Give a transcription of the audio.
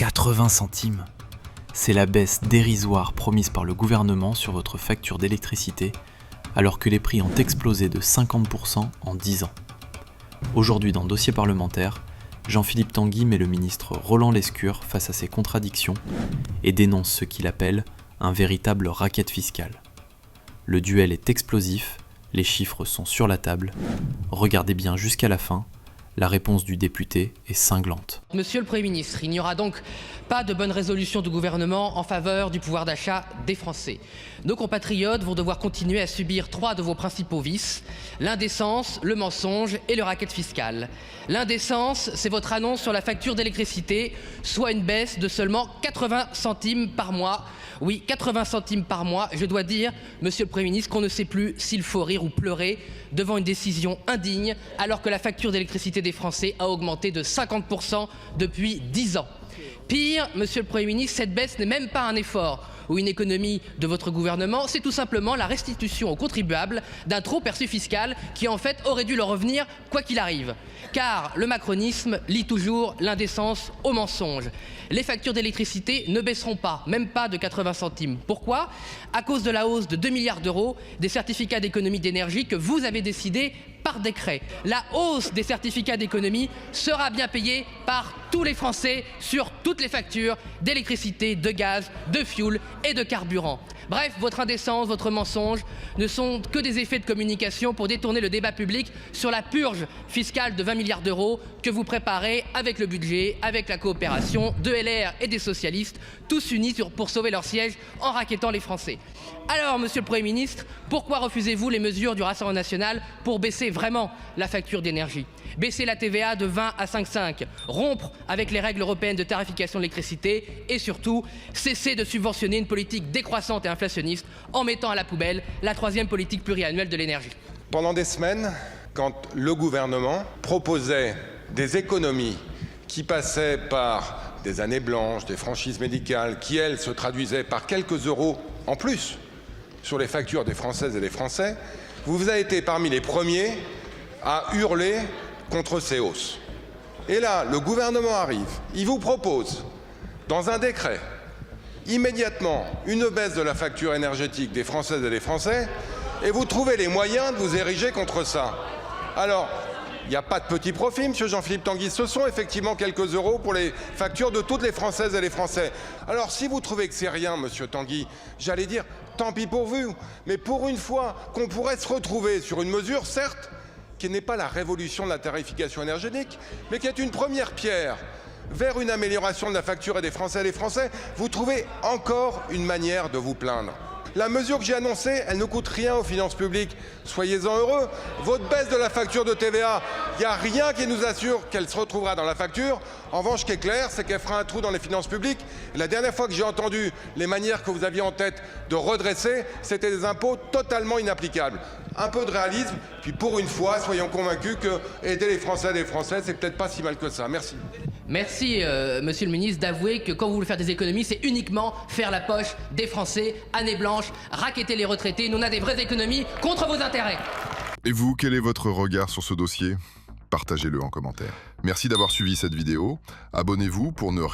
80 centimes. C'est la baisse dérisoire promise par le gouvernement sur votre facture d'électricité, alors que les prix ont explosé de 50% en 10 ans. Aujourd'hui dans Dossier parlementaire, Jean-Philippe Tanguy met le ministre Roland Lescure face à ces contradictions et dénonce ce qu'il appelle un véritable racket fiscal. Le duel est explosif, les chiffres sont sur la table. Regardez bien jusqu'à la fin, la réponse du député est cinglante. Monsieur le Premier ministre, il n'y aura donc pas de bonne résolution du gouvernement en faveur du pouvoir d'achat des Français. Nos compatriotes vont devoir continuer à subir 3 de vos principaux vices, l'indécence, le mensonge et le racket fiscal. L'indécence, c'est votre annonce sur la facture d'électricité, soit une baisse de seulement 80 centimes par mois. Oui, 80 centimes par mois. Je dois dire, monsieur le Premier ministre, qu'on ne sait plus s'il faut rire ou pleurer devant une décision indigne, alors que la facture d'électricité des Français a augmenté de 50% depuis 10 ans. Pire, monsieur le Premier ministre, cette baisse n'est même pas un effort ou une économie de votre gouvernement, c'est tout simplement la restitution aux contribuables d'un trop perçu fiscal qui en fait aurait dû leur revenir quoi qu'il arrive. Car le macronisme lie toujours l'indécence au mensonge. Les factures d'électricité ne baisseront pas, même pas de 80 centimes. Pourquoi ? À cause de la hausse de 2 milliards d'euros des certificats d'économie d'énergie que vous avez décidé par décret. La hausse des certificats d'économie sera bien payée par tous les Français sur toutes les factures d'électricité, de gaz, de fioul et de carburant. Bref, votre indécence, votre mensonge ne sont que des effets de communication pour détourner le débat public sur la purge fiscale de 20 milliards d'euros que vous préparez avec le budget, avec la coopération de LR et des socialistes, tous unis pour sauver leur siège en racketant les Français. Alors, monsieur le Premier ministre, pourquoi refusez-vous les mesures du Rassemblement national pour baisser vraiment la facture d'énergie ? Baisser la TVA de 20 à 5,5, rompre avec les règles européennes de tarification de l'électricité et surtout cesser de subventionner une politique décroissante et inflationniste en mettant à la poubelle la 3e politique pluriannuelle de l'énergie. Pendant des semaines, quand le gouvernement proposait des économies qui passaient par des années blanches, des franchises médicales, qui elles se traduisaient par quelques euros en plus sur les factures des Françaises et des Français, vous avez été parmi les premiers à hurler contre ces hausses. Et là, le gouvernement arrive, il vous propose, dans un décret, immédiatement une baisse de la facture énergétique des Françaises et des Français, et vous trouvez les moyens de vous ériger contre ça. Alors, il n'y a pas de petit profit, monsieur Jean-Philippe Tanguy, ce sont effectivement quelques euros pour les factures de toutes les Françaises et les Français. Alors, si vous trouvez que c'est rien, monsieur Tanguy, j'allais dire, tant pis pour vous, mais pour une fois qu'on pourrait se retrouver sur une mesure, certes, qui n'est pas la révolution de la tarification énergétique, mais qui est une première pierre vers une amélioration de la facture des Français et des Français, vous trouvez encore une manière de vous plaindre. La mesure que j'ai annoncée, elle ne coûte rien aux finances publiques. Soyez-en heureux. Votre baisse de la facture de TVA, il n'y a rien qui nous assure qu'elle se retrouvera dans la facture. En revanche, ce qui est clair, c'est qu'elle fera un trou dans les finances publiques. Et la dernière fois que j'ai entendu les manières que vous aviez en tête de redresser, c'était des impôts totalement inapplicables. Un peu de réalisme, puis pour une fois, soyons convaincus que aider les Français et les Français, c'est peut-être pas si mal que ça. Merci. Merci, monsieur le ministre, d'avouer que quand vous voulez faire des économies, c'est uniquement faire la poche des Français, année blanche, racketter les retraités. Nous, on a des vraies économies contre vos intérêts. Et vous, quel est votre regard sur ce dossier ? Partagez-le en commentaire. Merci d'avoir suivi cette vidéo. Abonnez-vous pour ne rien